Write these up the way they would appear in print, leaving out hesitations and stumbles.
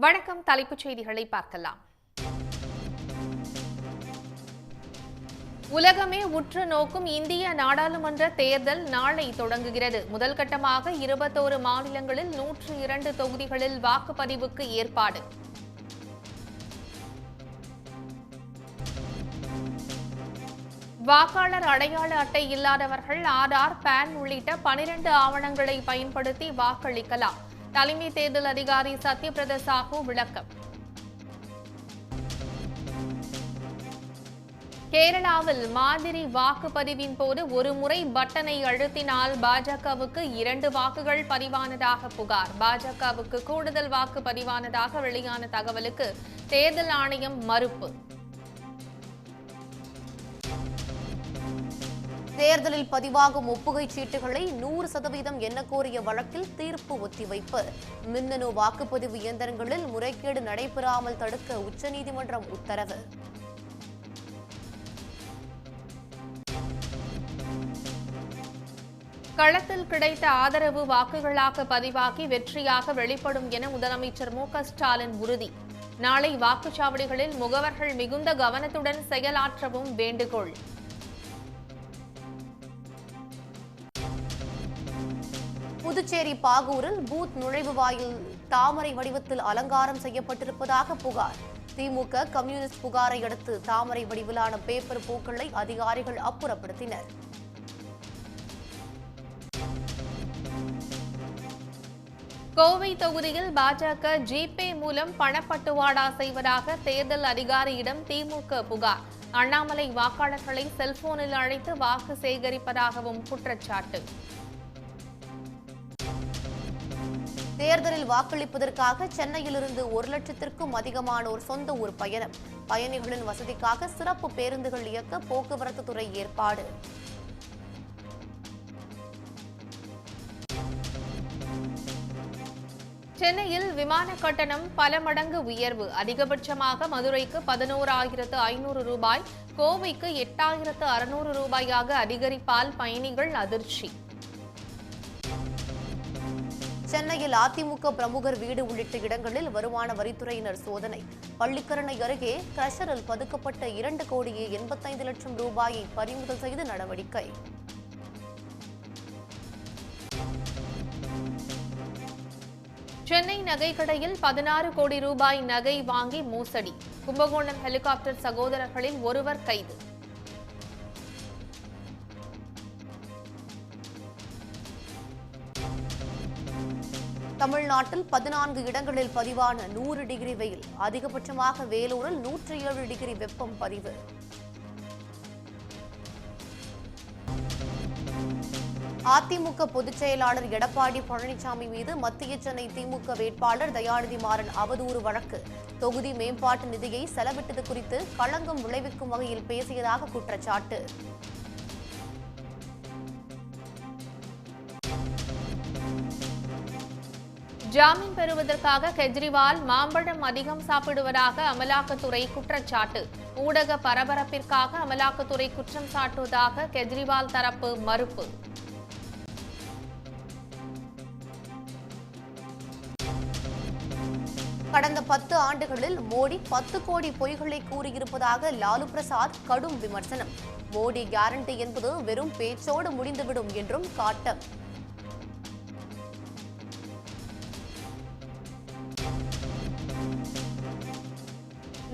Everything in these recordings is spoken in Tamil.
வணக்கம். தலைப்புச் செய்திகளை பார்க்கலாம். உலகமே உற்று நோக்கும் இந்திய நாடாளுமன்ற தேர்தல் நாளை தொடங்குகிறது. முதல் கட்டமாக 21 மாநிலங்களில் 102 தொகுதிகளில் வாக்குப்பதிவுக்கு ஏற்பாடு. வாக்காளர் அடையாள அட்டை இல்லாதவர்கள் ஆதார், பான் உள்ளிட்ட 12 ஆவணங்களை பயன்படுத்தி வாக்களிக்கலாம். தலைமை தேர்தல் அதிகாரி சத்யபிரதா சாஹூ விளக்கம். கேரளாவில் மாதிரி வாக்குப்பதிவின் போது ஒருமுறை பட்டனை அழுத்தினால் பாஜகவுக்கு 2 வாக்குகள் பதிவானதாக புகார். பாஜகவுக்கு கூடுதல் வாக்கு பதிவானதாக வெளியான தகவலுக்கு தேர்தல் ஆணையம் மறுப்பு. தேர்தலில் பதிவாகும் ஒப்புகைச் சீட்டுகளை 100% எண்ணக் கோரிய வழக்கில் தீர்ப்பு ஒத்திவைப்பு. மின்னணு வாக்குப்பதிவு இயந்திரங்களில் முறைகேடு நடைபெறாமல் தடுக்க உச்சநீதிமன்றம் உத்தரவு. களத்தில் கிடைத்த ஆதரவு வாக்குகளாக பதிவாகி வெற்றியாக வெளிப்படும் என முதலமைச்சர் மு.க.ஸ்டாலின் உறுதி. நாளை வாக்குச்சாவடிகளில் முகவர்கள் மிகுந்த கவனத்துடன் செயலாற்றவும் வேண்டுகோள். புதுச்சேரி பாகூரில் பூத் நுழைவு வாயில் தாமரை வடிவத்தில் அலங்காரம் செய்யப்பட்டிருப்பதாக புகார். திமுக கம்யூனிஸ்ட் புகாரை அடுத்து தாமரை வடிவிலான பேப்பர் பூக்களை அதிகாரிகள் அப்புறப்படுத்தினர். கோவை தொகுதியில் பாஜக ஜிபே மூலம் பணப்பட்டுவாடா செய்வதாக தேர்தல் அதிகாரியிடம் திமுக புகார். அண்ணாமலை வாக்காளர்களை செல்போனில் அழைத்து வாக்கு சேகரிப்பதாகவும் குற்றச்சாட்டு. தேர்தலில் வாக்களிப்பதற்காக சென்னையிலிருந்து 1 லட்சத்திற்கும் அதிகமானோர் சொந்த ஊர் பயணம். பயணிகளின் வசதிக்காக சிறப்பு பேருந்துகள் இயக்க போக்குவரத்து துறை ஏற்பாடு. சென்னையில் விமான கட்டணம் பல மடங்கு உயர்வு. அதிகபட்சமாக மதுரைக்கு 11,500 ரூபாய், கோவைக்கு 8,600 ரூபாயாக அதிகரிப்பால் பயணிகள் அதிர்ச்சி. சென்னையில் அதிமுக பிரமுகர் வீடு உள்ளிட்ட இடங்களில் வருமான வரித்துறையினர் சோதனை. பள்ளிக்கரணை அருகே கிரஷரில் பதுக்கப்பட்ட 2,85,00,000 ரூபாயை பறிமுதல் செய்து நடவடிக்கை. சென்னை நகைக்கடையில் 16 கோடி ரூபாய் நகை வாங்கி மோசடி. கும்பகோணம் ஹெலிகாப்டர் சகோதரர்களில் ஒருவர் கைது. தமிழ்நாட்டில் 14 இடங்களில் பதிவான 100 டிகிரி வெயில். அதிகபட்சமாக வேலூரில் 107 டிகிரி வெப்பம் பதிவு. அதிமுக பொதுச் செயலாளர் எடப்பாடி பழனிசாமி மீது மத்திய சென்னை திமுக வேட்பாளர் தயாநிதி மாறன் அவதூறு வழக்கு. தொகுதி மேம்பாட்டு நிதியை செலவிட்டது குறித்து களங்கம் விளைவிக்கும் வகையில் பேசியதாக குற்றச்சாட்டு. ஜாமீன் பெறுவதற்காக கெஜ்ரிவால் மாம்பழம் அதிகம் சாப்பிடுவதாக அமலாக்கத்துறை குற்றச்சாட்டு. ஊடக பரபரப்பிற்காக அமலாக்கத்துறை குற்றம் சாட்டுவதாக கெஜ்ரிவால் தரப்பு மறுப்பு. கடந்த 10 ஆண்டுகளில் மோடி 10 கோடி பொய்களை கூறியிருப்பதாக லாலு பிரசாத் கடும் விமர்சனம். மோடி கேரண்டி என்பது வெறும் பேச்சோடு முடிந்துவிடும் என்றும் காட்டம்.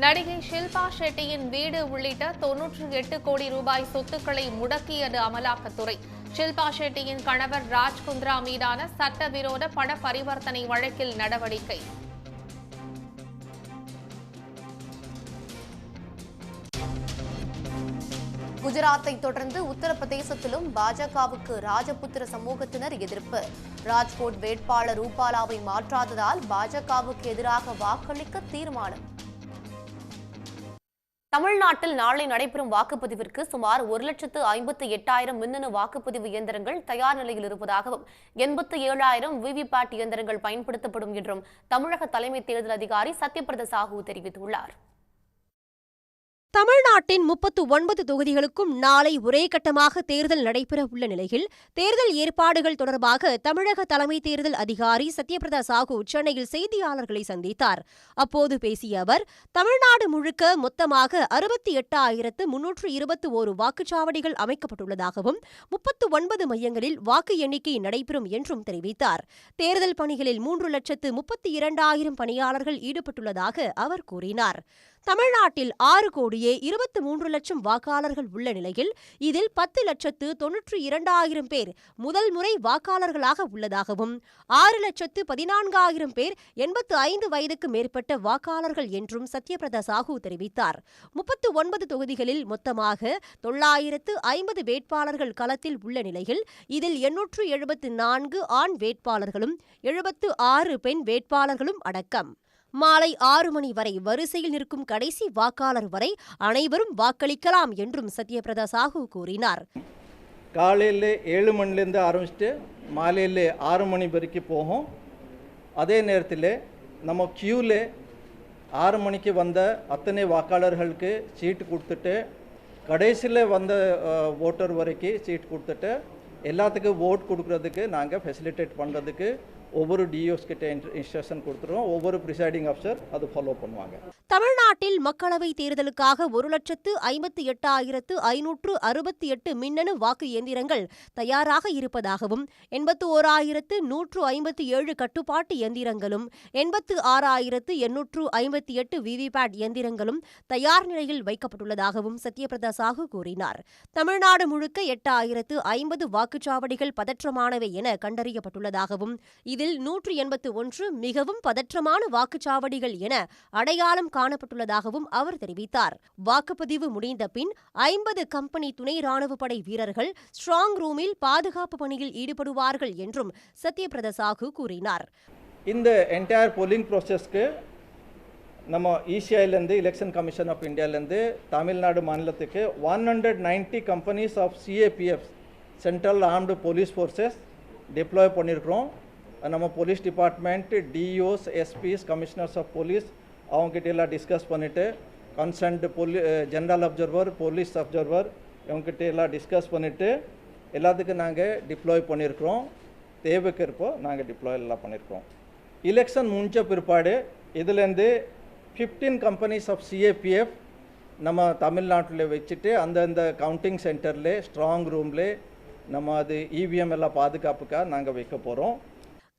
நடிகை ஷில்பா ஷெட்டியின் வீடு உள்ளிட்ட 98 கோடி ரூபாய் சொத்துக்களை முடக்கியது அமலாக்கத்துறை. ஷில்பா ஷெட்டியின் கணவர் ராஜ் குந்த்ரா மீதான சட்டவிரோத பண பரிவர்த்தனை வழக்கில் நடவடிக்கை. குஜராத்தை தொடர்ந்து உத்தரப்பிரதேசத்திலும் பாஜகவுக்கு ராஜபுத்திர சமூகத்தினர் எதிர்ப்பு. ராஜ்கோட் வேட்பாளர் ரூபாலாவை மாற்றாததால் பாஜகவுக்கு எதிராக வாக்களிக்க தீர்மானம். தமிழ்நாட்டில் நாளை நடைபெறும் வாக்குப்பதிவிற்கு சுமார் 1,58,000 மின்னணு வாக்குப்பதிவு இயந்திரங்கள் தயார் நிலையில் இருப்பதாகவும் 87,000 விவிபேட் இயந்திரங்கள் பயன்படுத்தப்படும் என்றும் தமிழக தலைமை தேர்தல் அதிகாரி சத்யபிரதா சாஹூ தெரிவித்துள்ளார். தமிழ்நாட்டின் 39 தொகுதிகளுக்கும் நாளை ஒரே கட்டமாக தேர்தல் நடைபெற உள்ள நிலையில் தேர்தல் ஏற்பாடுகள் தொடர்பாக தமிழக தலைமை தேர்தல் அதிகாரி சத்யபிரதா சாஹூ சென்னையில் செய்தியாளர்களை சந்தித்தார். அப்போது பேசிய அவர், தமிழ்நாடு முழுக்க மொத்தமாக 68,321 வாக்குச்சாவடிகள் அமைக்கப்பட்டுள்ளதாகவும் 39 மையங்களில் வாக்கு எண்ணிக்கை நடைபெறும் என்றும் தெரிவித்தார். தேர்தல் பணிகளில் 3,32,000 பணியாளர்கள் ஈடுபட்டுள்ளதாக அவர் கூறினார். தமிழ்நாட்டில் 6,23,00,000 வாக்காளர்கள் உள்ள நிலையில் இதில் 10,92,000 பேர் முதல் முறை வாக்காளர்களாக உள்ளதாகவும் 6,14,000 பேர் 85 வயதுக்கு மேற்பட்ட வாக்காளர்கள் என்றும் சத்யபிரதா சாஹூ தெரிவித்தார். 39 தொகுதிகளில் மொத்தமாக 950 வேட்பாளர்கள் களத்தில் உள்ள நிலையில் இதில் 874 ஆண் வேட்பாளர்களும் 76 பெண் வேட்பாளர்களும் அடக்கம். மாலை 6 மணி வரை வரிசையில் நிற்கும் கடைசி வாக்காளர் வரை அனைவரும் வாக்களிக்கலாம் என்றும் சத்யபிரதா சாஹூ கூறினார். காலையில் 7 மணிலேருந்து ஆரம்பிச்சுட்டு மாலையில் 6 மணி வரைக்கும் போகும். அதே நேரத்தில் நம்ம கியூவில் 6 மணிக்கு வந்த அத்தனை வாக்காளர்களுக்கு சீட்டு கொடுத்துட்டு கடைசியில் வந்த ஓட்டர் வரைக்கும் சீட் கொடுத்துட்டு எல்லாத்துக்கும் ஓட் கொடுக்கறதுக்கு நாங்கள் ஃபெசிலிட்டேட் பண்ணுறதுக்கு ஒவ்வொரு டிஓஸ் கிட்ட இன்ஸ்ட்ரக்ஷன் கொடுத்துருவோம். ஒவ்வொரு ப்ரிசைடிங் ஆஃபீஸர் அது ஃபாலோ பண்ணுவாங்க. தமிழ்நாட்டில் மக்களவைத் தேர்தலுக்காக 1,58,568 மின்னணு வாக்கு இயந்திரங்கள் தயாராக இருப்பதாகவும் 81,157 கட்டுப்பாட்டு இயந்திரங்களும் 86,858 விவிபேட் இயந்திரங்களும் தயார் நிலையில் வைக்கப்பட்டுள்ளதாகவும் சத்யபிரதா சாஹூ கூறினார். தமிழ்நாடு முழுக்க 8,050 வாக்குச்சாவடிகள் பதற்றமானவை என கண்டறியப்பட்டுள்ளதாகவும் இதில் 181 மிகவும் பதற்றமான வாக்குச்சாவடிகள் என அடையாளம் காணப்பட்டுள்ளதாகவும் அவர் தெரிவித்தார். வாக்குப்பதிவு முடிந்த பின் 50 கம்பெனி துணை ராணுவப்படை வீரர்கள் ஸ்ட்ராங் ரூமில் பாதுகாப்பு பணியில் ஈடுபடுவார்கள் என்றும் சத்யபிரதா சாஹூ கூறினார். இந்த என்டையர் போலிங் ப்ராசஸ்க்கு நம்ம இசிஐலேருந்து எலெக்ஷன் கமிஷன் ஆஃப் இந்தியாவிலேருந்து தமிழ்நாடு மாநிலத்துக்கு 190 companies of CAPF central armed police forces deploy பண்ணியிருக்கிறோம். நம்ம police department, DOs, SPs, commissioners of police அவங்ககிட்ட எல்லாம் டிஸ்கஸ் பண்ணிவிட்டு concerned general observer, police observer இவங்ககிட்ட எல்லாம் டிஸ்கஸ் பண்ணிவிட்டு எல்லாத்துக்கும் நாங்கள் டிப்ளாய் பண்ணியிருக்கிறோம். தேவைக்கு இருப்போ நாங்கள் டிப்ளாய் எல்லாம் பண்ணியிருக்கிறோம். எலெக்ஷன் முடிஞ்ச பிற்பாடு இதுலேருந்து 15 கம்பெனிஸ் ஆஃப் சிஏபிஎஃப் நம்ம தமிழ்நாட்டில் வச்சுட்டு அந்தந்த கவுண்டிங் சென்டரில் ஸ்ட்ராங் ரூமில் நம்ம அது இவிஎம் எல்லாம் பாதுகாப்புக்காக நாங்கள் வைக்க போகிறோம்.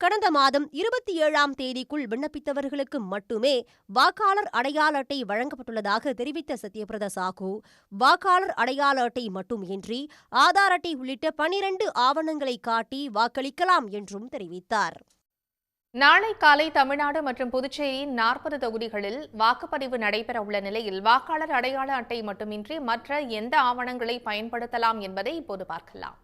கடந்த மாதம் 27ஆம் தேதிக்குள் விண்ணப்பித்தவர்களுக்கு மட்டுமே வாக்காளர் அடையாள அட்டை வழங்கப்பட்டுள்ளதாக தெரிவித்த சத்யபிரதா சாஹூ, வாக்காளர் அடையாள அட்டை மட்டுமின்றி ஆதார் அட்டை உள்ளிட்ட 12 ஆவணங்களை காட்டி வாக்களிக்கலாம் என்றும் தெரிவித்தார். நாளை காலை தமிழ்நாடு மற்றும் புதுச்சேரியின் 40 தொகுதிகளில் வாக்குப்பதிவு நடைபெற உள்ள நிலையில் வாக்காளர் அடையாள அட்டை மட்டுமின்றி மற்ற எந்த ஆவணங்களை பயன்படுத்தலாம் என்பதை இப்போது பார்க்கலாம்.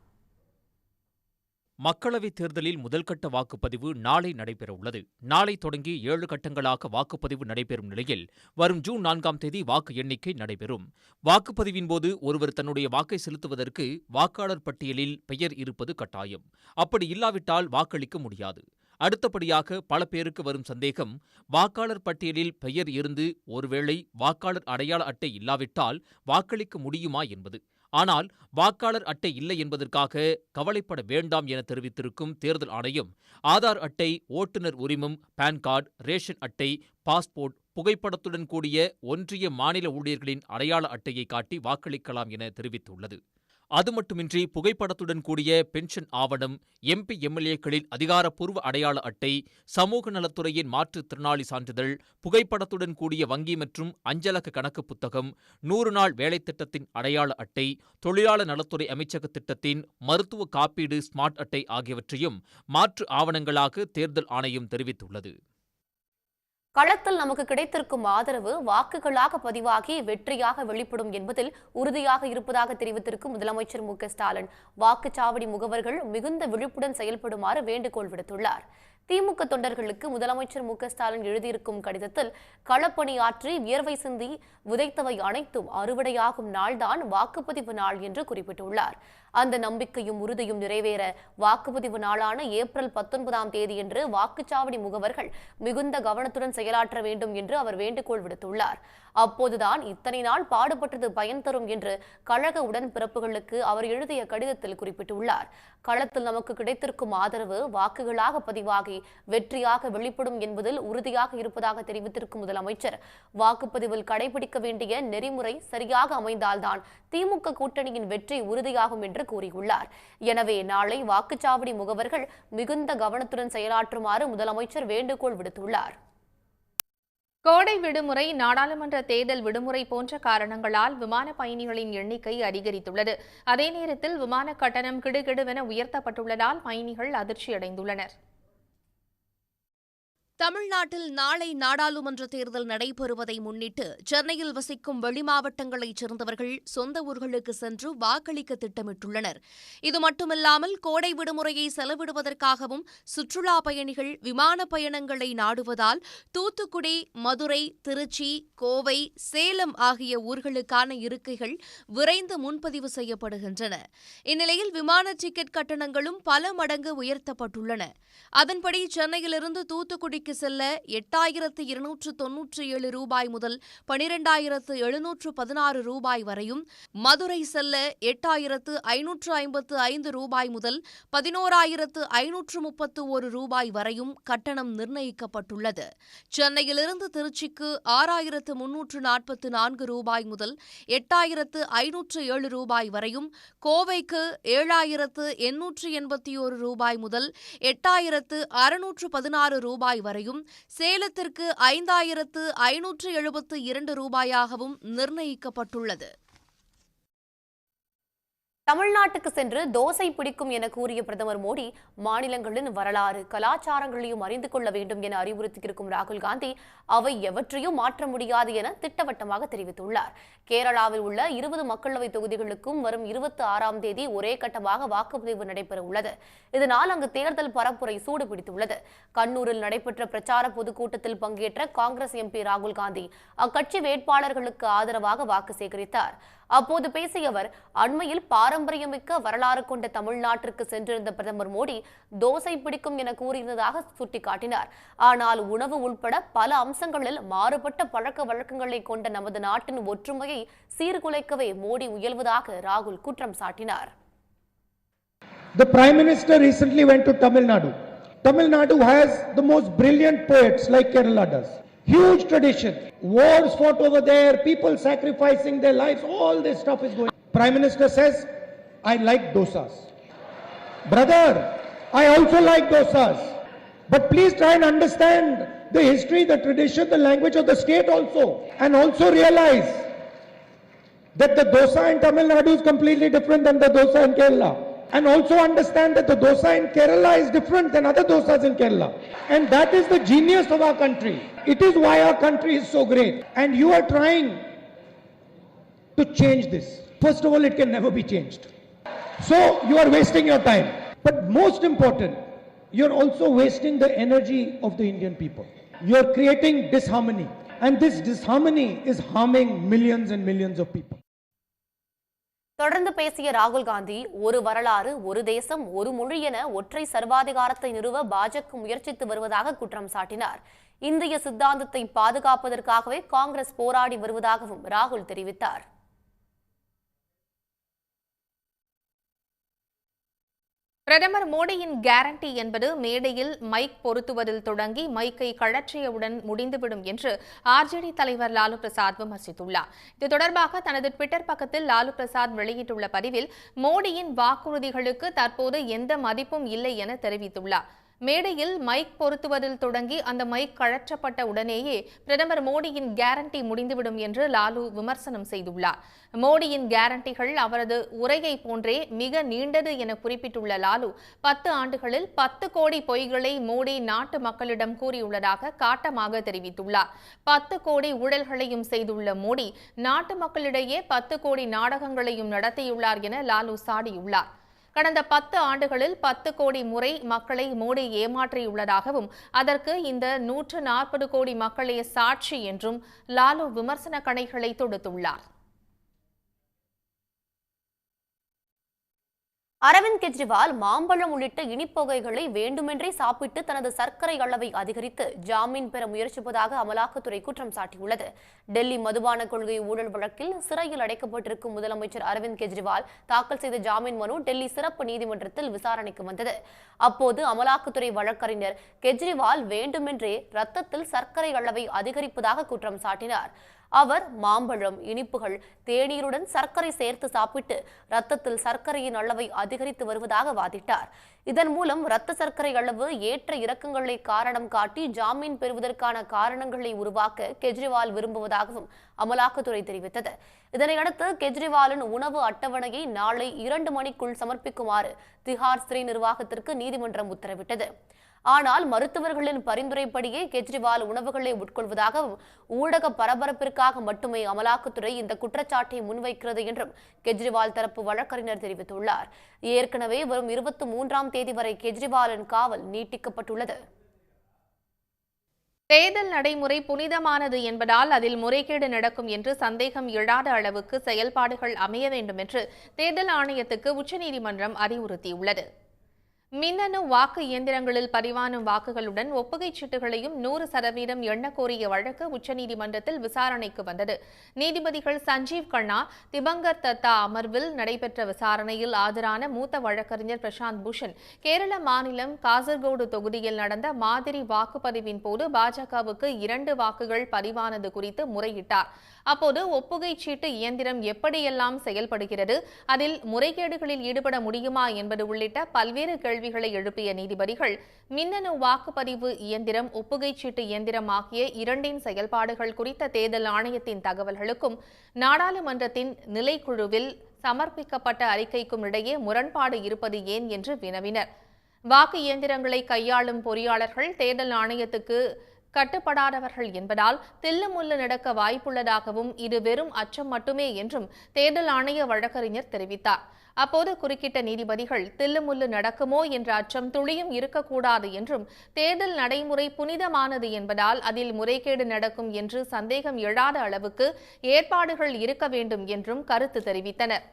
மக்களவைத் தேர்தலில் முதல்கட்ட வாக்குப்பதிவு நாளை நடைபெறவுள்ளது. நாளை தொடங்கி 7 கட்டங்களாக வாக்குப்பதிவு நடைபெறும் நிலையில் வரும் ஜூன் 4ஆம் தேதி வாக்கு எண்ணிக்கை நடைபெறும். வாக்குப்பதிவின் போது ஒருவர் தன்னுடைய வாக்கை செலுத்துவதற்கு வாக்காளர் பட்டியலில் பெயர் இருப்பது கட்டாயம். அப்படி இல்லாவிட்டால் வாக்களிக்க முடியாது. அடுத்தபடியாக பல பேருக்கு வரும் சந்தேகம், வாக்காளர் பட்டியலில் பெயர் இருந்து ஒருவேளை வாக்காளர் அடையாள அட்டை இல்லாவிட்டால் வாக்களிக்க முடியுமா என்பது. ஆனால் வாக்காளர் அட்டை இல்லை என்பதற்காக கவலைப்பட வேண்டாம் என தெரிவித்திருக்கும் தேர்தல் ஆணையம், ஆதார் அட்டை, ஓட்டுநர் உரிமம், பான் கார்டு, ரேஷன் அட்டை, பாஸ்போர்ட், புகைப்படத்துடன் கூடிய ஒன்றிய மாநில ஊழியர்களின் அடையாள அட்டையை காட்டி வாக்களிக்கலாம் என தெரிவித்துள்ளது. அது மட்டுமின்றி புகைப்படத்துடன் கூடிய பென்ஷன் ஆவணம், எம்பி எம்எல்ஏக்களின் அதிகாரப்பூர்வ அடையாள அட்டை, சமூக நலத்துறையின் மாற்றுத்திறனாளி சான்றிதழ், புகைப்படத்துடன் கூடிய வங்கி மற்றும் அஞ்சலக கணக்கு புத்தகம், 100 நாள் வேலைத் திட்டத்தின் அடையாள அட்டை, தொழிலாளர் நலத்துறை அமைச்சக திட்டத்தின் மருத்துவ காப்பீடு ஸ்மார்ட் அட்டை ஆகியவற்றையும் மாற்று ஆவணங்களாக தேர்தல் ஆணையம் தெரிவித்துள்ளது. களத்தில் நமக்கு கிடைத்திருக்கும் ஆதரவு வாக்குகளாக பதிவாகி வெற்றியாக வெளிப்படும் என்பதில் உறுதியாக இருப்பதாக தெரிவித்திருக்கும் முதலமைச்சர் மு.க.ஸ்டாலின் வாக்குச்சாவடி முகவர்கள் மிகுந்த விழிப்புடன் செயல்படுமாறு வேண்டுகோள் விடுத்துள்ளார். திமுக தொண்டர்களுக்கு முதலமைச்சர் மு.க.ஸ்டாலின் எழுதியிருக்கும் கடிதத்தில் களப்பணியாற்றி வியர்வை சிந்தி விதைத்தவை அனைத்தும் அறுவடையாகும் நாள்தான் வாக்குப்பதிவு நாள் என்று குறிப்பிட்டுள்ளார். அந்த நம்பிக்கையும் உறுதியும் நிறைவேற வாக்குப்பதிவு நாளான ஏப்ரல் 19ஆம் தேதியன்று வாக்குச்சாவடி முகவர்கள் மிகுந்த கவனத்துடன் செயலாற்ற வேண்டும் என்று அவர் வேண்டுகோள் விடுத்துள்ளார். அப்போதுதான் இத்தனை நாள் பாடுபட்டது பயன் தரும் என்று கழக உடன்பிறப்புகளுக்கு அவர் எழுதிய கடிதத்தில் குறிப்பிட்டுள்ளார். களத்தில் நமக்கு கிடைத்திருக்கும் ஆதரவு வாக்குகளாக பதிவாகி வெற்றியாக வெளிப்படும் என்பதில் உறுதியாக இருப்பதாக தெரிவித்திருக்கும் முதலமைச்சர், வாக்குப்பதிவில் கடைபிடிக்க வேண்டிய நெறிமுறை சரியாக அமைந்தால்தான் திமுக கூட்டணியின் வெற்றி உறுதியாகும் என்று கூறியுள்ளார். எனவே நாளை வாக்குச்சாவடி முகவர்கள் மிகுந்த கவனத்துடன் செயலாற்றுமாறு முதலமைச்சர் வேண்டுகோள் விடுத்துள்ளார். கோடை விடுமுறை, நாடாளுமன்ற தேர்தல் விடுமுறை போன்ற காரணங்களால் விமான பயணிகளின் எண்ணிக்கை அதிகரித்துள்ளது. அதே நேரத்தில் விமான கட்டணம் கிடுகிடுவென உயர்த்தப்பட்டுள்ளதால் பயணிகள் அதிர்ச்சியடைந்துள்ளனர். தமிழ்நாட்டில் நாளை நாடாளுமன்ற தேர்தல் நடைபெறுவதை முன்னிட்டு சென்னையில் வசிக்கும் வெளிமாவட்டங்களைச் சேர்ந்தவர்கள் சொந்த ஊர்களுக்கு சென்று வாக்களிக்க திட்டமிட்டுள்ளனர். இது மட்டுமில்லாமல் கோடை விடுமுறையை செலவிடுவதற்காகவும் சுற்றுலா பயணிகள் விமான பயணங்களை நாடுவதால் தூத்துக்குடி, மதுரை, திருச்சி, கோவை, சேலம் ஆகிய ஊர்களுக்கான இருக்கைகள் விரைந்து முன்பதிவு செய்யப்படுகின்றன. இந்நிலையில் விமான டிக்கெட் கட்டணங்களும் பல மடங்கு உயர்த்தப்பட்டுள்ளன. அதன்படி சென்னையிலிருந்து தூத்துக்குடி செல்ல 8,297 ரூபாய் முதல் 12,716 ரூபாய் வரையும், மதுரை செல்ல 8,555 ரூபாய் முதல் 11,531 ரூபாய் வரையும் கட்டணம் நிர்ணயிக்கப்பட்டுள்ளது. சென்னையிலிருந்து திருச்சிக்கு 6,344 ரூபாய் முதல் 8,507 ரூபாய் வரையும், கோவைக்கு 7,881 ரூபாய் முதல் 8,616 ரூபாய் வரையும், சேலத்திற்கு 5,572 ரூபாயாகவும் நிர்ணயிக்கப்பட்டுள்ளது. தமிழ்நாட்டுக்கு சென்று தோசை பிடிக்கும் என கூறிய பிரதமர் மோடி, மாநிலங்களின் வரலாறு, கலாச்சாரங்களையும் அறிந்து கொள்ள வேண்டும் என அறிவுறுத்தியிருக்கும் ராகுல் காந்தி, அவை எவற்றையும் மாற்ற முடியாது என திட்டவட்டமாக தெரிவித்துள்ளார். கேரளாவில் உள்ள 20 மக்களவை தொகுதிகளுக்கும் வரும் 26ஆம் தேதி ஒரே கட்டமாக வாக்குப்பதிவு நடைபெற உள்ளது. இதனால் அங்கு தேர்தல் பரப்புரை சூடுபிடித்துள்ளது. கண்ணூரில் நடைபெற்ற பிரச்சார பொதுக்கூட்டத்தில் பங்கேற்ற காங்கிரஸ் எம்பி ராகுல் காந்தி அக்கட்சி வேட்பாளர்களுக்கு ஆதரவாக வாக்கு சேகரித்தார். அப்போது பேசிய அவர், அண்மையில் பாரம்பரியமிக்க வரலாறு கொண்ட தமிழ்நாட்டிற்கு சென்றிருந்த பிரதமர் மோடி தோசை பிடிக்கும் என கூறியிருந்ததாக சுட்டிக்காட்டினார். ஆனால் உணவு உள்பட பல அம்சங்களில் மாறுபட்ட பழக்க வழக்கங்களை கொண்ட நமது நாட்டின் ஒற்றுமையை சீர்குலைக்கவே மோடி முயல்வதாக ராகுல் குற்றம் சாட்டினார். The Prime Minister recently went to Tamil Nadu. Tamil Nadu has the most brilliant poets like Kerala does. Huge tradition. Wars fought over there, people sacrificing their lives, all this stuff is going. Prime Minister says, I like dosas. Brother, I also like dosas. But please try and understand the history, the tradition, the language of the state also. And also realize that the dosa in Tamil Nadu is completely different than the dosa in Kerala. And also understand that the dosa in Kerala is different than other dosas in Kerala. And that is the genius of our country. It is why our country is so great. And you are trying to change this. First of all, it can never be changed. So you are wasting your time. But most important, you are also wasting the energy of the Indian people. You are creating disharmony. And this disharmony is harming millions and millions of people. தொடர்ந்து பேசிய ராகுல் காந்தி, ஒரு வரலாறு, ஒரு தேசம், ஒரு மொழி என ஒற்றை சர்வாதிகாரத்தை நிறுவ பாஜக முயற்சித்து வருவதாக குற்றம் சாட்டினார். இந்திய சித்தாந்தத்தை பாதுகாப்பதற்காகவே காங்கிரஸ் போராடி வருவதாகவும் ராகுல் தெரிவித்தார். பிரதமர் மோடியின் கேரண்டி என்பது மேடையில் மைக் பொருத்துவதில் தொடங்கி மைக்கை கழற்றியவுடன் முடிந்துவிடும் என்று ஆர்ஜேடி தலைவர் லாலு பிரசாத் விமர்சித்துள்ளார். இது தொடர்பாக தனது ட்விட்டர் பக்கத்தில் லாலு பிரசாத் வெளியிட்டுள்ள பதிவில், மோடியின் வாக்குறுதிகளுக்கு தற்போது எந்த மதிப்பும் இல்லை என தெரிவித்துள்ளார். மேடையில் மைக் பொருத்துவதில் தொடங்கி அந்த மைக் கழற்றப்பட்ட உடனேயே பிரதமர் மோடியின் கேரண்டி முடிந்துவிடும் என்று லாலு விமர்சனம் செய்துள்ளார். மோடியின் கேரண்டிகள் அவரது உரையை போன்றே மிக நீண்டது என குறிப்பிட்டுள்ள லாலு, 10 ஆண்டுகளில் 10 கோடி பொய்களை மோடி நாட்டு மக்களிடம் கூறியுள்ளதாக காட்டமாக தெரிவித்துள்ளார். 10 கோடி ஊழல்களையும் செய்துள்ள மோடி நாட்டு மக்களிடையே 10 கோடி நாடகங்களையும் நடத்தியுள்ளார் என லாலு சாடியுள்ளார். கடந்த 10 ஆண்டுகளில் 10 கோடி முறை மக்களை மோடி ஏமாற்றியுள்ளதாகவும் அதற்கு இந்த 140 கோடி மக்களே சாட்சி என்றும் லாலு விமர்சன கணைகளை தொடுத்துள்ளார். அரவிந்த் கெஜ்ரிவால் மாம்பழம் உள்ளிட்ட இனிப்பொகைகளை வேண்டுமென்றே சாப்பிட்டு தனது சர்க்கரை அளவை அதிகரித்து ஜாமீன் பெற முயற்சிப்பதாக அமலாக்கத்துறை குற்றம் சாட்டியுள்ளது. டெல்லி மதுபான கொள்கை ஊழல் வழக்கில் சிறையில் அடைக்கப்பட்டிருக்கும் முதலமைச்சர் அரவிந்த் கெஜ்ரிவால் தாக்கல் செய்த ஜாமீன் மனு டெல்லி சிறப்பு நீதிமன்றத்தில் விசாரணைக்கு வந்தது. அப்போது அமலாக்கத்துறை வழக்கறிஞர் கெஜ்ரிவால் வேண்டுமென்றே ரத்தத்தில் சர்க்கரை அளவை அதிகரிப்பதாக குற்றம் சாட்டினார். அவர் மாம்பழம், இனிப்புகள், தேநீருடன் சர்க்கரை சேர்த்து சாப்பிட்டு ரத்தத்தில் சர்க்கரையின் அளவை அதிகரித்து வருவதாக வாதிட்டார். இதன் மூலம் இரத்த சர்க்கரை அளவு ஏற்ற இறக்கங்களை காரணம் காட்டி ஜாமீன் பெறுவதற்கான காரணங்களை உருவாக்க கெஜ்ரிவால் விரும்புவதாகவும் அமலாக்கத்துறை தெரிவித்தது. இதனையடுத்து கெஜ்ரிவாலின் உணவு அட்டவணையை நாளை 2 மணிக்குள் சமர்ப்பிக்குமாறு திஹார் சிறை நிர்வாகத்திற்கு நீதிமன்றம் உத்தரவிட்டது. ஆனால் மருத்துவர்களின் பரிந்துரைப்படியே கெஜ்ரிவால் உணவுகளை உட்கொள்வதாகவும் ஊடக பரபரப்பிற்காக மட்டுமே அமலாக்கத்துறை இந்த குற்றச்சாட்டை முன்வைக்கிறது என்றும் கெஜ்ரிவால் தரப்பு வழக்கறிஞர் தெரிவித்துள்ளார். ஏற்கனவே வரும் 23ஆம் தேதி வரை கெஜ்ரிவாலின் காவல் நீட்டிக்கப்பட்டுள்ளது. தேர்தல் நடைமுறை புனிதமானது என்பதால் அதில் முறைகேடு நடக்கும் என்று சந்தேகம் எழாத அளவுக்கு செயல்பாடுகள் அமைய வேண்டும் என்று தேர்தல் ஆணையத்துக்கு உச்சநீதிமன்றம் அறிவுறுத்தியுள்ளது. மின்னணு வாக்கு இயந்திரங்களில் பதிவான வாக்குகளுடன் ஒப்புகைச் சீட்டுகளையும் 100% எண்ண கோரிய வழக்கு உச்சநீதிமன்றத்தில் விசாரணைக்கு வந்தது. நீதிபதிகள் சஞ்சீவ் கண்ணா, திபங்கர் தத்தா அமர்வில் நடைபெற்ற விசாரணையில் ஆஜரான மூத்த வழக்கறிஞர் பிரசாந்த் பூஷன் கேரள மாநிலம் காசர்கோடு தொகுதியில் நடந்த மாதிரி வாக்குப்பதிவின் போது பாஜகவுக்கு 2 வாக்குகள் பதிவானது குறித்து முறையிட்டார். அப்போது ஒப்புகைச் சீட்டு இயந்திரம் எப்படியெல்லாம் செயல்படுகிறது, அதில் முறைகேடுகளில் ஈடுபட முடியுமா என்பது உள்ளிட்ட பல்வேறு கேள்விகளை எழுப்பிய நீதிபதிகள் மின்னணு வாக்குப்பதிவு இயந்திரம், ஒப்புகைச் சீட்டு இயந்திரம் ஆகிய இரண்டின் செயல்பாடுகள் குறித்த தேர்தல் ஆணையத்தின் தகவல்களுக்கும் நாடாளுமன்றத்தின் நிலைக்குழுவில் சமர்ப்பிக்கப்பட்ட அறிக்கைக்கும் இடையே முரண்பாடு இருப்பது ஏன் என்று வினவினர். வாக்கு இயந்திரங்களை கையாளும் பொறியாளர்கள் தேர்தல் ஆணையத்துக்கு கட்டுப்படாதவர்கள் என்பதால் தில்லுமுல்லு நடக்க வாய்ப்புள்ளதாகவும் இது வெறும் அச்சம் மட்டுமே என்றும் தேர்தல் ஆணைய வழக்கறிஞர் தெரிவித்தார். அப்போது குறுக்கிட்ட நீதிபதிகள் தில்லுமுல்லு நடக்குமோ என்ற அச்சம் துளியும் இருக்கக்கூடாது என்றும் தேர்தல் நடைமுறை புனிதமானது என்பதால் அதில் முறைகேடு நடக்கும் என்று சந்தேகம் எழாத அளவுக்கு ஏற்பாடுகள் இருக்க வேண்டும் என்றும் கருத்து தெரிவித்தனர்.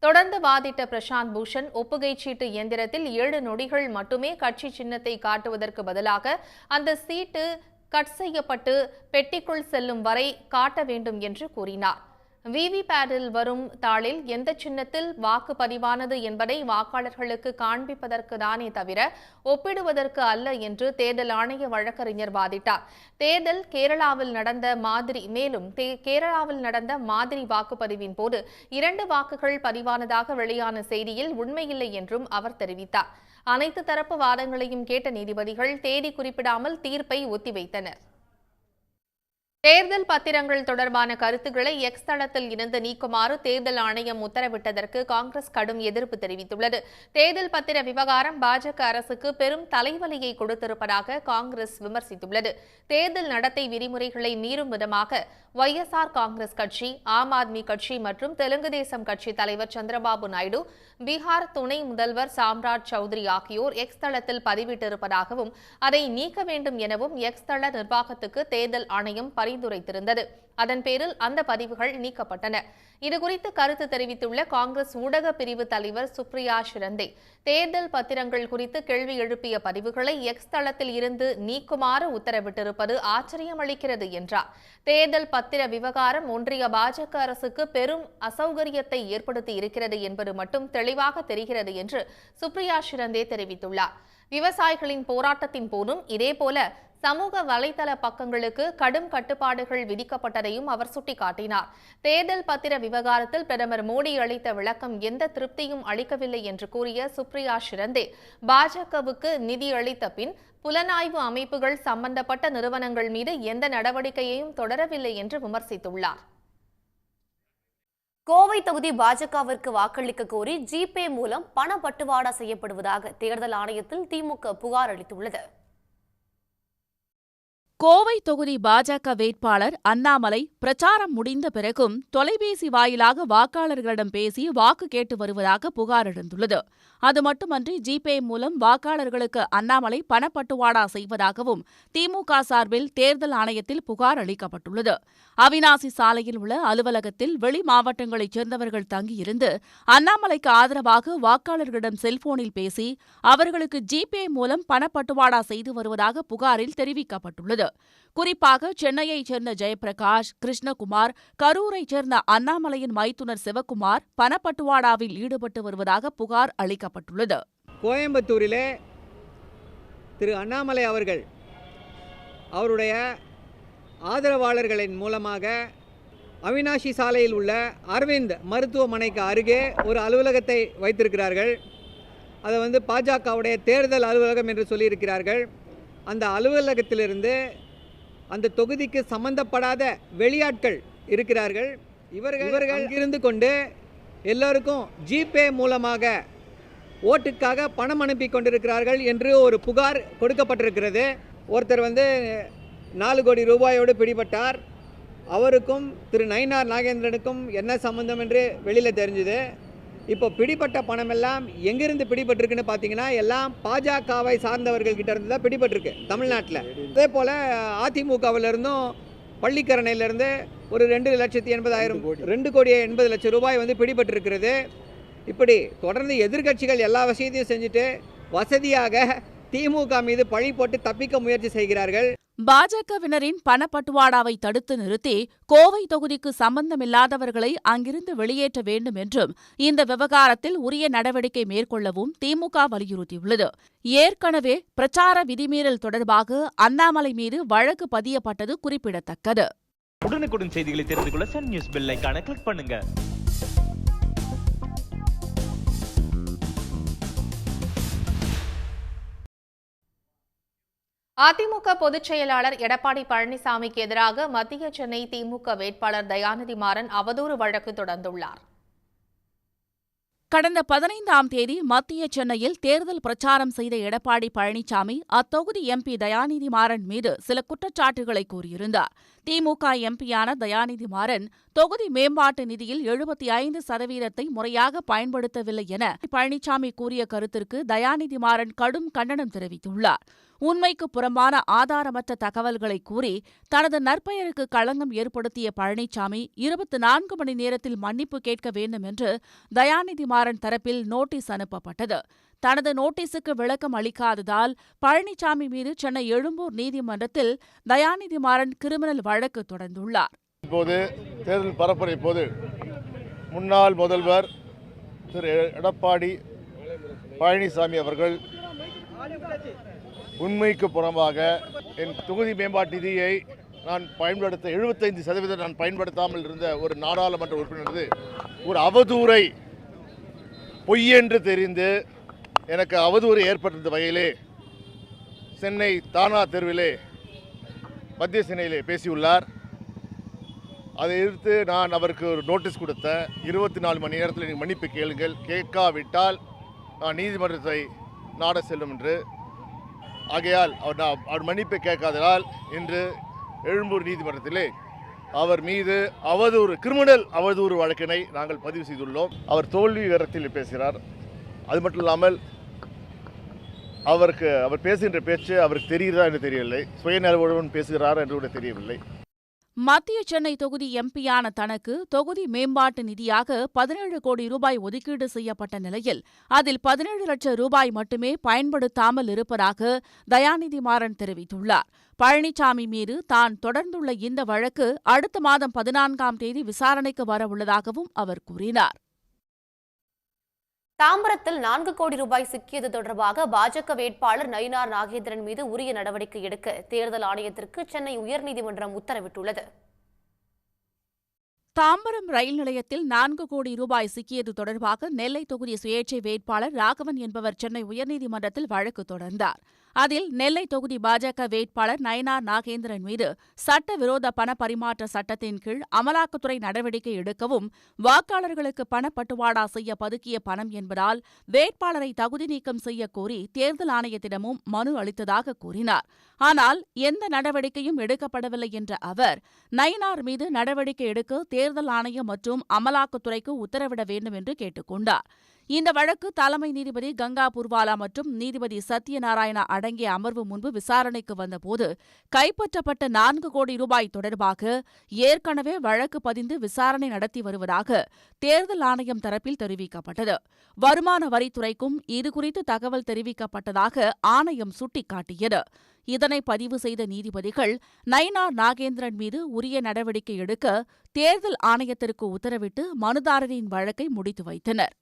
தொடர்ந்து வாதிட்ட பிரசாந்த் பூஷன் ஒப்புகைச் சீட்டு இயந்திரத்தில் 7 நொடிகள் மட்டுமே கட்சி சின்னத்தை காட்டுவதற்கு பதிலாக அந்த சீட்டு கட் செய்யப்பட்டு பெட்டிக்குள் செல்லும் வரை காட்ட வேண்டும் என்று கூறினார். விவிபேட்டில் வரும் தாளில் எந்த சின்னத்தில் வாக்கு பதிவானது என்பதை வாக்காளர்களுக்கு காண்பிப்பதற்கு தானே தவிர ஒப்பிடுவதற்கு அல்ல என்று தேர்தல் ஆணைய வழக்கறிஞர் வாதிட்டார். கேரளாவில் நடந்த மாதிரி வாக்குப்பதிவின் போது 2 வாக்குகள் பதிவானதாக வெளியான செய்தியில் உண்மையில்லை என்றும் அவர் தெரிவித்தார். அனைத்து தரப்பு வாதங்களையும் கேட்ட நீதிபதிகள் தேதி குறிப்பிடாமல் தீர்ப்பை ஒத்திவைத்தனர். தேர்தல் பத்திரங்கள் தொடர்பான கருத்துக்களை எக்ஸ் தளத்தில் இருந்து நீக்குமாறு தேர்தல் ஆணையம் உத்தரவிட்டதற்கு காங்கிரஸ் கடும் எதிர்ப்பு தெரிவித்துள்ளது. தேர்தல் பத்திர விவகாரம் பாஜக அரசுக்கு பெரும் தலைவலியை கொடுத்திருப்பதாக காங்கிரஸ் விமர்சித்துள்ளது. தேர்தல் நடத்தை விதிமுறைகளை மீறும் விதமாக ஒய்எஸ்ஆர் காங்கிரஸ் கட்சி, ஆம் ஆத்மி கட்சி மற்றும் தெலுங்கு தேசம் கட்சி தலைவர் சந்திரபாபு நாயுடு, பீகார் துணை முதல்வர் சாம்ராஜ் சௌத்ரி ஆகியோர் எக்ஸ் தளத்தில் பதிவிட்டிருப்பதாகவும் அதை நீக்க வேண்டும் எனவும் எக்ஸ் தள நிர்வாகத்துக்கு தேர்தல் ஆணையம் பரிந்துரைத்திருந்தது. அதன் பேரில் அந்த பதிவுகள் நீக்கப்பட்டன. இதுகுறித்து கருத்து தெரிவித்துள்ள காங்கிரஸ் ஊடக பிரிவு தலைவர் சுப்ரியா ஷிரந்தே, தேர்தல் பத்திரங்கள் குறித்து கேள்வி எழுப்பிய பதிவுகளை எக்ஸ் தளத்தில் இருந்து நீக்குமாறு உத்தரவிட்டிருப்பது ஆச்சரியமளிக்கிறது என்றார். தேர்தல் பத்திர விவகாரம் ஒன்றிய பாஜக அரசுக்கு பெரும் அசௌகரியத்தை ஏற்படுத்தி இருக்கிறது என்பது மட்டும் தெளிவாக தெரிகிறது என்று சுப்ரியா ஷிரந்தே தெரிவித்துள்ளார். விவசாயிகளின் போராட்டத்தின் போதும் இதேபோல சமூக வலைதள பக்கங்களுக்கு கடும் கட்டுப்பாடுகள் விதிக்கப்பட்டதையும் அவர் சுட்டிக்காட்டினார். தேர்தல் பத்திர விவகாரத்தில் பிரதமர் மோடி அளித்த விளக்கம் எந்த திருப்தியும் அளிக்கவில்லை என்று கூறிய சுப்ரியா ஷிரந்தே, பாஜகவுக்கு நிதி அளித்த பின் புலனாய்வு அமைப்புகள் சம்பந்தப்பட்ட நிறுவனங்கள் மீது எந்த நடவடிக்கையையும் தொடரவில்லை என்று விமர்சித்துள்ளார். கோவை தொகுதி பாஜகவிற்கு வாக்களிக்க கோரி ஜிபே மூலம் பண பட்டுவாடா செய்யப்படுவதாக தேர்தல் ஆணையத்தில் திமுக புகார் அளித்துள்ளது. கோவை தொகுதி பாஜக வேட்பாளர் அண்ணாமலை பிரச்சாரம் முடிந்த பிறகும் தொலைபேசி வாயிலாக வாக்காளர்களிடம் பேசி வாக்கு கேட்டு வருவதாக புகார் எழுந்துள்ளது. அது மட்டுமன்றி ஜிபே மூலம் வாக்காளர்களுக்கு அண்ணாமலை பணப்பட்டுவாடா செய்வதாகவும் திமுக சார்பில் தேர்தல் ஆணையத்தில் புகார் அளிக்கப்பட்டுள்ளது. அவிநாசி சாலையில் உள்ள அலுவலகத்தில் வெளி மாவட்டங்களைச் சேர்ந்தவர்கள் தங்கியிருந்து அண்ணாமலைக்கு ஆதரவாக வாக்காளர்களிடம் செல்போனில் பேசி அவர்களுக்கு ஜிபே மூலம் பணப்பட்டுவாடா செய்து வருவதாக புகாரில் தெரிவிக்கப்பட்டுள்ளது. குறிப்பாக சென்னையைச் சேர்ந்த ஜெயபிரகாஷ், கிருஷ்ணகுமார், கரூரைச் சேர்ந்த அண்ணாமலையின் மைத்துனர் சிவக்குமார் பணப்பட்டுவாடாவில் ஈடுபட்டு வருவதாக புகார் அளிக்கப்பட்டுள்ளது. கோயம்புத்தூரிலே திரு அண்ணாமலை அவர்கள் அவருடைய ஆதரவாளர்களின் மூலமாக அவிநாசி சாலையில் உள்ள அரவிந்த் மருத்துவமனைக்கு அருகே ஒரு அலுவலகத்தை வைத்திருக்கிறார்கள். அதை பாஜகவுடைய தேர்தல் அலுவலகம் என்று சொல்லியிருக்கிறார்கள். அந்த அலுவலகத்திலிருந்து அந்த தொகுதிக்கு சம்பந்தப்படாத வெளியாட்கள் இருக்கிறார்கள். இவர்கள் இருந்து கொண்டு எல்லோருக்கும் ஜிபே மூலமாக ஓட்டுக்காக பணம் அனுப்பி கொண்டிருக்கிறார்கள் என்று ஒரு புகார் கொடுக்கப்பட்டிருக்கிறது. ஒருத்தர் 4 கோடி ரூபாயோடு பிடிபட்டார். அவருக்கும் திரு நயினார் நாகேந்திரனுக்கும் என்ன சம்பந்தம் என்று வெளியில் தெரிஞ்சுது. இப்போ பிடிப்பட்ட பணமெல்லாம் எங்கிருந்து பிடிபட்டிருக்குன்னு பார்த்தீங்கன்னா எல்லாம் பாஜகவை சார்ந்தவர்கள் கிட்ட இருந்து தான் பிடிபட்டிருக்கு தமிழ்நாட்டில். அதே போல் அதிமுகவிலிருந்தும் பள்ளிக்கரணையிலிருந்து ஒரு 2 கோடியே 80 லட்சம் ரூபாய் பிடிபட்டிருக்கிறது. இப்படி தொடர்ந்து எதிர்க்கட்சிகள் எல்லா விஷயத்தையும் செஞ்சுட்டு வசதியாக திமுக மீது பழி போட்டு தப்பிக்க முயற்சி செய்கிறார்கள். பாஜகவினரின் பணப்பட்டுவாடாவை தடுத்து நிறுத்தி கோவை தொகுதிக்கு சம்பந்தமில்லாதவர்களை அங்கிருந்து வெளியேற்ற வேண்டும் என்றும் இந்த விவகாரத்தில் உரிய நடவடிக்கை மேற்கொள்ளவும் திமுக வலியுறுத்தியுள்ளது. ஏற்கனவே பிரச்சார விதிமீறல் தொடர்பாக அண்ணாமலை மீது வழக்கு பதியப்பட்டது குறிப்பிடத்தக்கது. உடனுக்குடன் செய்திகளை தெரிந்து கொள்ள சன் நியூஸ் பெல் ஐகானை கிளிக் பண்ணுங்க. அதிமுக பொதுச் செயலாளர் எடப்பாடி பழனிசாமிக்கு எதிராக மத்திய சென்னை திமுக வேட்பாளர் தயாநிதி மாறன் அவதூறு வழக்கு தொடர்ந்துள்ளார். கடந்த 15ஆம் தேதி மத்திய சென்னையில் தேர்தல் பிரச்சாரம் செய்த எடப்பாடி பழனிசாமி அத்தொகுதி எம்பி தயாநிதி மாறன் மீது சில குற்றச்சாட்டுகளை கூறியிருந்தார். திமுக எம்பியான தயாநிதி மாறன் தொகுதி மேம்பாட்டு நிதியில் 75% முறையாக பயன்படுத்தவில்லை என பழனிசாமி கூறிய கருத்திற்கு தயாநிதி மாறன் கடும் கண்டனம் தெரிவித்துள்ளார். உண்மைக்கு புறம்பான ஆதாரமற்ற தகவல்களை கூறி தனது நற்பெயருக்கு களங்கம் ஏற்படுத்திய பழனிசாமி 24 மணி நேரத்தில் மன்னிப்பு கேட்க வேண்டும் என்று தயாநிதி மாறன் தரப்பில் நோட்டீஸ் அனுப்பப்பட்டது. தனது நோட்டீஸுக்கு விளக்கம் அளிக்காததால் பழனிசாமி மீது சென்னை எழும்பூர் நீதிமன்றத்தில் தயாநிதி மாறன் கிரிமினல் வழக்கு தொடர்ந்துள்ளார். இப்போது தேர்தல் பரப்புரை போது முன்னாள் முதல்வர் திரு எடப்பாடி பழனிசாமி அவர்கள் உண்மைக்கு புறம்பாக என் தொகுதி மேம்பாட்டு நிதியை நான் பயன்படுத்த 75% நான் பயன்படுத்தாமல் இருந்த ஒரு நாடாளுமன்ற உறுப்பினர் ஒரு அவதூறை பொய் என்று தெரிந்து எனக்கு அவதூறு ஏற்பட்டிருந்த வகையிலே சென்னை தானா தெருவிலே மத்திய சென்னையிலே பேசியுள்ளார். அதை எதிர்த்து நான் அவருக்கு ஒரு நோட்டீஸ் கொடுத்தேன். 24 மணி நேரத்தில் நீங்கள் மன்னிப்பு கேளுங்கள், கேட்காவிட்டால் நான் நீதிமன்றத்தை நாட செல்லும் என்று. ஆகையால் அவர் மன்னிப்பை கேட்காததால் இன்று எழும்பூர் நீதிமன்றத்திலே அவர் மீது கிரிமினல் அவதூறு வழக்கினை நாங்கள் பதிவு செய்துள்ளோம். அவர் தோல்வி விவரத்தில் பேசுகிறார். அது மட்டும் இல்லாமல் அவர் பேசுகின்ற பேச்சு அவருக்கு தெரிகிறதா என்று தெரியவில்லை, சுயநலவுடன் பேசுகிறாரா என்று கூட தெரியவில்லை. மத்திய சென்னை தொகுதி எம்பியான தனக்கு தொகுதி மேம்பாட்டு நிதியாக 17 கோடி ரூபாய் ஒதுக்கீடு செய்யப்பட்ட நிலையில் அதில் 17 லட்சம் ரூபாய் மட்டுமே பயன்படுத்தாமல் இருப்பதாக தயாநிதி மாறன் தெரிவித்துள்ளார். பழனிசாமி மீது தான் தொடர்ந்துள்ள இந்த வழக்கு அடுத்த மாதம் 14ஆம் தேதி விசாரணைக்கு வரவுள்ளதாகவும் அவர் கூறினார். தாம்பரத்தில் 4 கோடி ரூபாய் சிக்கியது தொடர்பாக பாஜக வேட்பாளர் நயினார் நாகேந்திரன் மீது உரிய நடவடிக்கை எடுக்க தேர்தல் ஆணையத்திற்கு சென்னை உயர்நீதிமன்றம் உத்தரவிட்டுள்ளது. தாம்பரம் ரயில் நிலையத்தில் 4 கோடி ரூபாய் சிக்கியது தொடர்பாக நெல்லை தொகுதி சுயேட்சை வேட்பாளர் ராகவன் என்பவர் சென்னை உயர்நீதிமன்றத்தில் வழக்கு தொடர்ந்தார். அதில் நெல்லை தொகுதி பாஜக வேட்பாளர் நயினார் நாகேந்திரன் மீது சட்டவிரோத பண பரிமாற்ற சட்டத்தின் கீழ் அமலாக்கத்துறை நடவடிக்கை எடுக்கவும், வாக்காளர்களுக்கு பணப்பட்டுவாடா செய்ய பதுக்கிய பணம் என்பதால் வேட்பாளரை தகுதி நீக்கம் செய்ய கோரி தேர்தல் ஆணையத்திடமும் மனு அளித்ததாக கூறினார். ஆனால் எந்த நடவடிக்கையும் எடுக்கப்படவில்லை என்ற அவர், நயினார் மீது நடவடிக்கை எடுக்க தேர்தல் ஆணையம் மற்றும் அமலாக்கத்துறைக்கு உத்தரவிட வேண்டும் என்று கேட்டுக் கொண்டார். இந்த வழக்கு தலைமை நீதிபதி கங்கா புர்வாலா மற்றும் நீதிபதி சத்யநாராயணா அடங்கிய அமர்வு முன்பு விசாரணைக்கு வந்தபோது கைப்பற்றப்பட்ட 4 கோடி ரூபாய் தொடர்பாக ஏற்கனவே வழக்கு பதிந்து விசாரணை நடத்தி வருவதாக தேர்தல் ஆணையம் தரப்பில் தெரிவிக்கப்பட்டது. வருமான வரித்துறைக்கும் இதுகுறித்து தகவல் தெரிவிக்கப்பட்டதாக ஆணையம் சுட்டிக்காட்டியது. இதனை பதிவு செய்த நீதிபதிகள் நயினார் நாகேந்திரன் மீது உரிய நடவடிக்கை எடுக்க தேர்தல் ஆணையத்திற்கு உத்தரவிட்டு மனுதாரரின் வழக்கை முடித்து வைத்தனர்.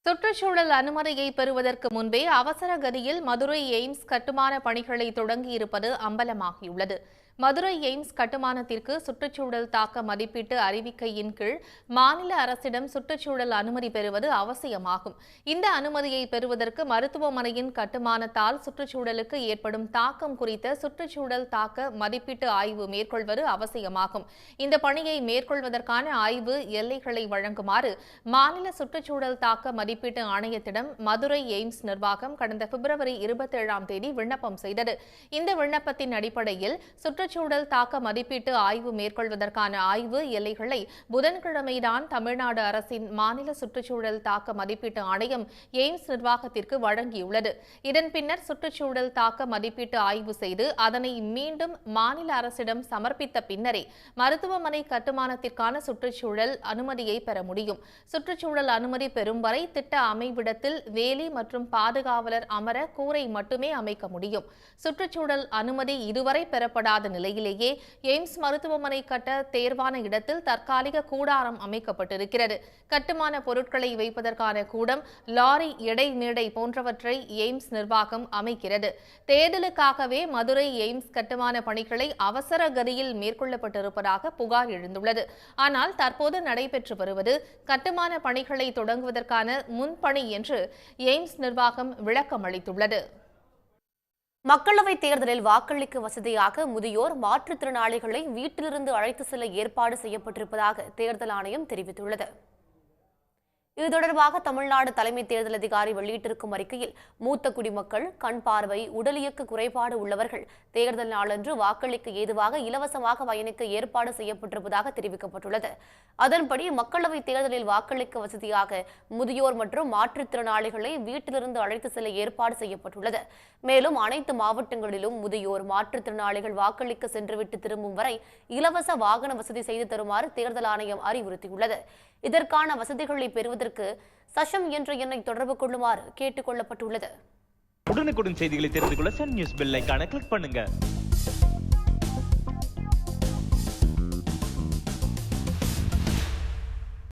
சுற்றுச்சூழல் அனுமதியை பெறுவதற்கு முன்பே அவசர கதியில் மதுரை எய்ம்ஸ் கட்டுமான பணிகளை தொடங்கியிருப்பது அம்பலமாகியுள்ளது. மதுரை எய்ம்ஸ் கட்டுமானத்திற்கு சுற்றுச்சூழல் தாக்க மதிப்பீட்டு அறிவிக்கையின் கீழ் மாநில அரசிடம் சுற்றுச்சூழல் அனுமதி பெறுவது அவசியமாகும். இந்த அனுமதியை பெறுவதற்கு மருத்துவமனையின் கட்டுமானத்தால் சுற்றுச்சூழலுக்கு ஏற்படும் தாக்கம் குறித்த சுற்றுச்சூழல் தாக்க மதிப்பீட்டு ஆய்வு மேற்கொள்வது அவசியமாகும். இந்த பணியை மேற்கொள்வதற்கான ஆய்வு எல்லைகளை வழங்குமாறு மாநில சுற்றுச்சூழல் தாக்க மதிப்பீட்டு ஆணையத்திடம் மதுரை எய்ம்ஸ் நிர்வாகம் கடந்த பிப்ரவரி 27ஆம் தேதி விண்ணப்பம் செய்தது. இந்த விண்ணப்பத்தின் அடிப்படையில் சுற்றுச்சூழல் தாக்க மதிப்பீட்டு ஆய்வு மேற்கொள்வதற்கான ஆய்வு எல்லைகளை புதன்கிழமைதான் தமிழ்நாடு அரசின் மாநில சுற்றுச்சூழல் தாக்க மதிப்பீட்டு ஆணையம் எய்ம்ஸ் நிர்வாகத்திற்கு வழங்கியுள்ளது. இதன் பின்னர் சுற்றுச்சூழல் தாக்க மதிப்பீட்டு ஆய்வு செய்து அதனை மீண்டும் மாநில அரசிடம் சமர்ப்பித்த பின்னரே மருத்துவமனை கட்டுமானத்திற்கான சுற்றுச்சூழல் அனுமதியை பெற முடியும். சுற்றுச்சூழல் அனுமதி பெறும் வரை திட்ட அமைவிடத்தில் வேலி மற்றும் பாதுகாவலர் அமர கூரை மட்டுமே அமைக்க முடியும். சுற்றுச்சூழல் அனுமதி இதுவரை பெறப்படாத நிலையிலேயே எய்ம்ஸ் மருத்துவமனை கட்ட தேர்வான இடத்தில் தற்காலிக கூடாரம் அமைக்கப்பட்டிருக்கிறது. கட்டுமான பொருட்களை வைப்பதற்கான கூடம், லாரி எடை மேடை போன்றவற்றை எய்ம்ஸ் நிர்வாகம் அமைக்கிறது. தேர்தலுக்காகவே மதுரை எய்ம்ஸ் கட்டுமான பணிகளை அவசர கதியில் மேற்கொள்ளப்பட்டிருப்பதாக புகார் எழுந்துள்ளது. ஆனால் தற்போது நடைபெற்று வருவது கட்டுமான பணிகளை தொடங்குவதற்கான முன்பணி என்று எய்ம்ஸ் நிர்வாகம் விளக்கம் அளித்துள்ளது. மக்களவைத் தேர்தலில் வாக்களிக்க வசதியாக முதியோர் மாற்றுத்திறனாளிகளை வீட்டிலிருந்து அழைத்து செல்ல ஏற்பாடு செய்யப்பட்டிருப்பதாக தேர்தல் ஆணையம் தெரிவித்துள்ளது. இது தொடர்பாக தமிழ்நாடு தலைமை தேர்தல் அதிகாரி வெளியிட்டிருக்கும் அறிக்கையில், மூத்த குடிமக்கள், கண் பார்வை, உடல் இயக்க குறைபாடு உள்ளவர்கள் தேர்தல் நாளன்று வாக்களிக்க ஏதுவாக இலவசமாக பயணிக்க ஏற்பாடு செய்யப்பட்டிருப்பதாக தெரிவிக்கப்பட்டுள்ளது. அதன்படி மக்களவைத் தேர்தலில் வாக்களிக்க வசதியாக முதியோர் மற்றும் மாற்றுத்திறனாளிகளை வீட்டிலிருந்து அழைத்து செல்ல ஏற்பாடு செய்யப்பட்டுள்ளது. மேலும் அனைத்து மாவட்டங்களிலும் முதியோர், மாற்றுத்திறனாளிகள் வாக்களிக்க சென்றுவிட்டு திரும்பும் வரை இலவச வாகன வசதி செய்து தருமாறு தேர்தல் ஆணையம் அறிவுறுத்தியுள்ளது. இதற்கான வசதிகளை பெறுவதற்கு சஷம் என்ற எண்ணை தொடர்பு கொள்ளுமாறு கேட்டுக் கொள்ளப்பட்டுள்ளது. உடனுக்குடன் செய்திகளை தெரிந்து கொள்ள சன் நியூஸ் பெல் ஐகானை கிளிக் பண்ணுங்க.